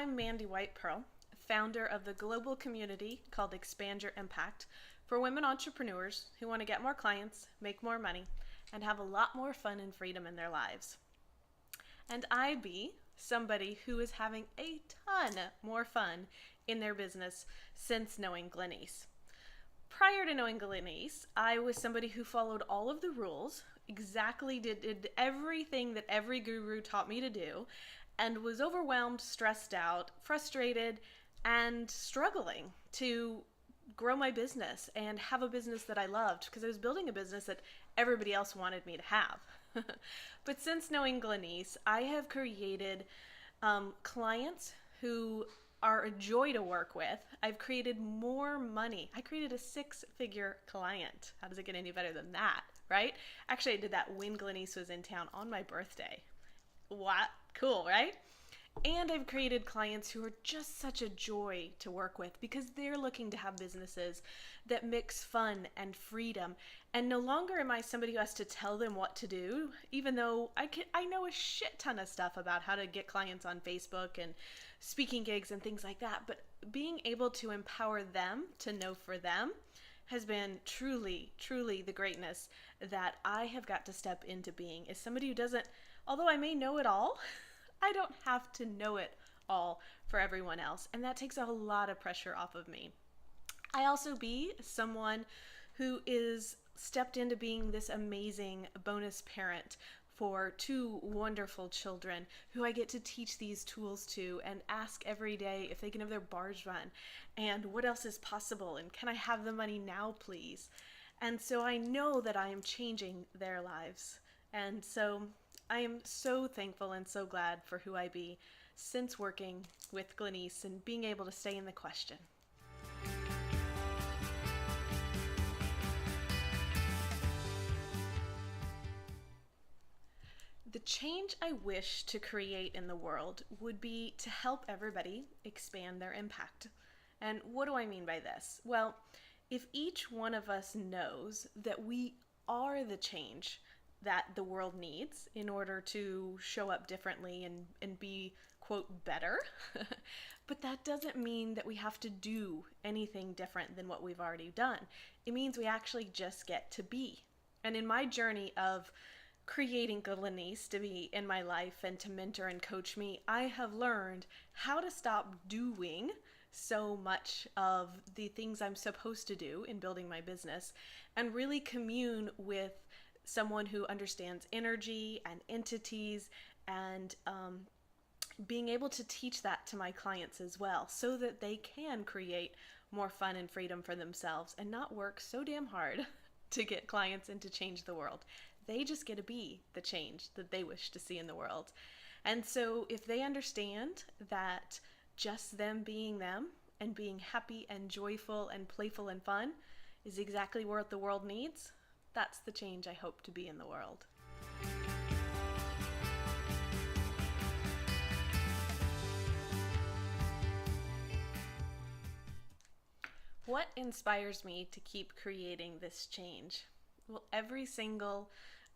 I'm Mande White-Pearl, founder of the global community called Expand Your Impact for women entrepreneurs who want to get more clients, make more money, and have a lot more fun and freedom in their lives. And I be somebody who is having a ton more fun in their business since knowing Glenyce. Prior to knowing Glenyce, I was somebody who followed all of the rules, exactly did everything that every guru taught me to do, and was overwhelmed, stressed out, frustrated, and struggling to grow my business and have a business that I loved, because I was building a business that everybody else wanted me to have. But since knowing Glenyce, I have created clients who are a joy to work with. I've created more money. I created a 6-figure client. How does it get any better than that, right? Actually, I did that when Glenyce was in town on my birthday. What? Cool, right? And I've created clients who are just such a joy to work with because they're looking to have businesses that mix fun and freedom. And no longer am I somebody who has to tell them what to do, even though I know a shit ton of stuff about how to get clients on Facebook and speaking gigs and things like that. But being able to empower them to know for them has been truly, truly the greatness that I have got to step into being as somebody who doesn't, although I may know it all, I don't have to know it all for everyone else. And that takes a lot of pressure off of me. I also be someone who is stepped into being this amazing bonus parent for 2 wonderful children who I get to teach these tools to and ask every day if they can have their bars run and what else is possible and can I have the money now, please? And so I know that I am changing their lives. And so I am so thankful and so glad for who I be since working with Glenyce and being able to stay in the question. The change I wish to create in the world would be to help everybody expand their impact. And what do I mean by this? Well, if each one of us knows that we are the change that the world needs in order to show up differently and be, quote, better, but that doesn't mean that we have to do anything different than what we've already done. It means we actually just get to be. And in my journey of creating Glenyce to be in my life and to mentor and coach me, I have learned how to stop doing so much of the things I'm supposed to do in building my business and really commune with someone who understands energy and entities and being able to teach that to my clients as well so that they can create more fun and freedom for themselves and not work so damn hard to get clients and to change the world. They just get to be the change that they wish to see in the world. And so if they understand that just them being them and being happy and joyful and playful and fun is exactly what the world needs, that's the change I hope to be in the world. What inspires me to keep creating this change? Well, every single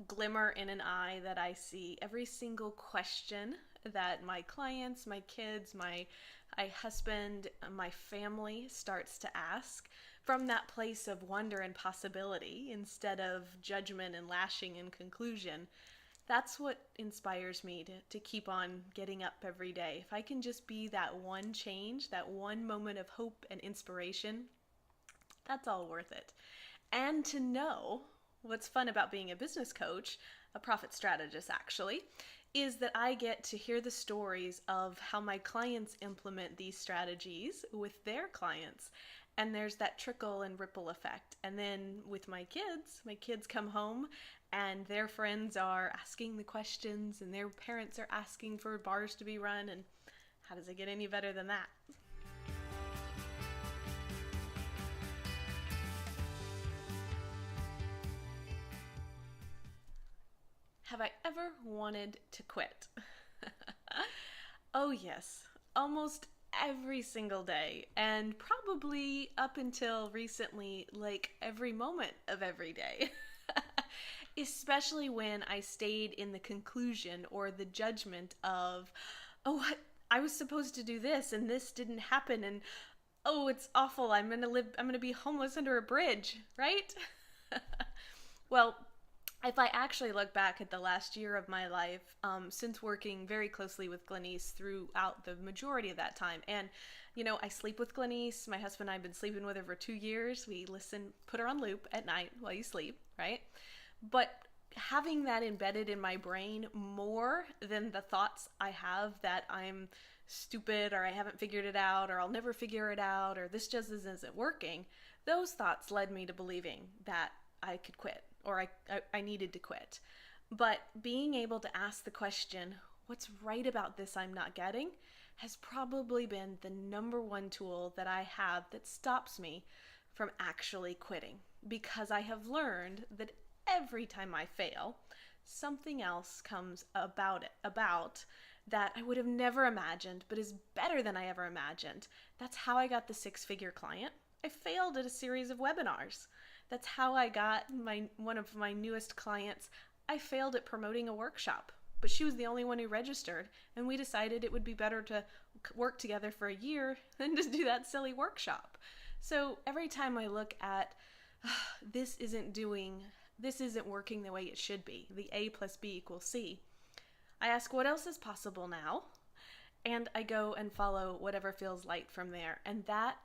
glimmer in an eye that I see, every single question that my clients, my kids, my husband, my family starts to ask from that place of wonder and possibility instead of judgment and lashing in conclusion, that's what inspires me to keep on getting up every day. If I can just be that one change, that one moment of hope and inspiration, that's all worth it. And to know what's fun about being a business coach, a profit strategist actually, is that I get to hear the stories of how my clients implement these strategies with their clients. And there's that trickle and ripple effect. And then with my kids come home and their friends are asking the questions and their parents are asking for bars to be run. And how does it get any better than that? Have I ever wanted to quit? Oh yes, almost every single day, and probably up until recently, like every moment of every day. Especially when I stayed in the conclusion or the judgment of, oh, I was supposed to do this and this didn't happen, and oh, it's awful. I'm going to be homeless under a bridge, right? Well, if I actually look back at the last year of my life, since working very closely with Glenise throughout the majority of that time, and I sleep with Glenise. My husband and I have been sleeping with her for 2 years. We put her on loop at night while you sleep, right? But having that embedded in my brain more than the thoughts I have that I'm stupid or I haven't figured it out or I'll never figure it out or this just isn't working, those thoughts led me to believing that I could quit or I needed to quit. But being able to ask the question, what's right about this I'm not getting, has probably been the number one tool that I have that stops me from actually quitting, because I have learned that every time I fail, something else comes about that I would have never imagined, but is better than I ever imagined. That's how I got the 6-figure client. I failed at a series of webinars. That's how I got one of my newest clients. I failed at promoting a workshop, but she was the only one who registered, and we decided it would be better to work together for a year than to do that silly workshop. So every time I look at this isn't working the way it should be, the A plus B equals C, I ask what else is possible now, and I go and follow whatever feels light from there, and that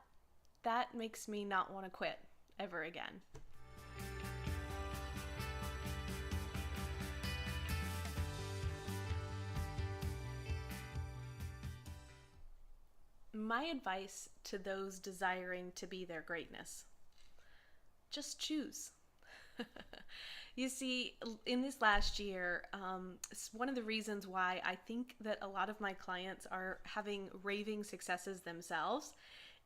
makes me not want to quit ever again. My advice to those desiring to be their greatness: just choose. You see, in this last year, one of the reasons why I think that a lot of my clients are having raving successes themselves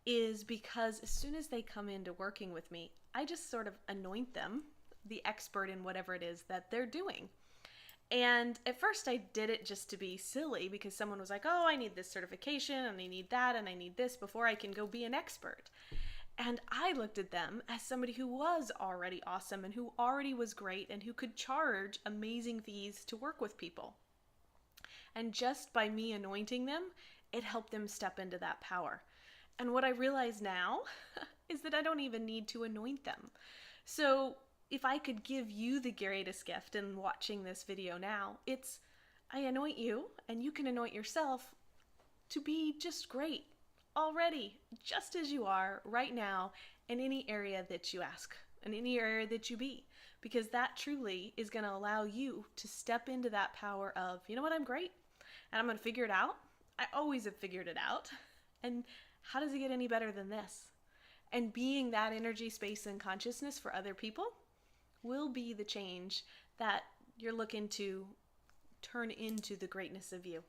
is because as soon as they come into working with me, I just sort of anoint them the expert in whatever it is that they're doing. And at first I did it just to be silly because someone was like, oh, I need this certification and I need that and I need this before I can go be an expert. And I looked at them as somebody who was already awesome and who already was great and who could charge amazing fees to work with people. And just by me anointing them, it helped them step into that power. And what I realize now is that I don't even need to anoint them. So if I could give you the greatest gift in watching this video now, it's I anoint you and you can anoint yourself to be just great already, just as you are right now in any area that you ask, in any area that you be, because that truly is going to allow you to step into that power of, you know what, I'm great and I'm going to figure it out. I always have figured it out. And how does it get any better than this? And being that energy, space, and consciousness for other people will be the change that you're looking to turn into the greatness of you.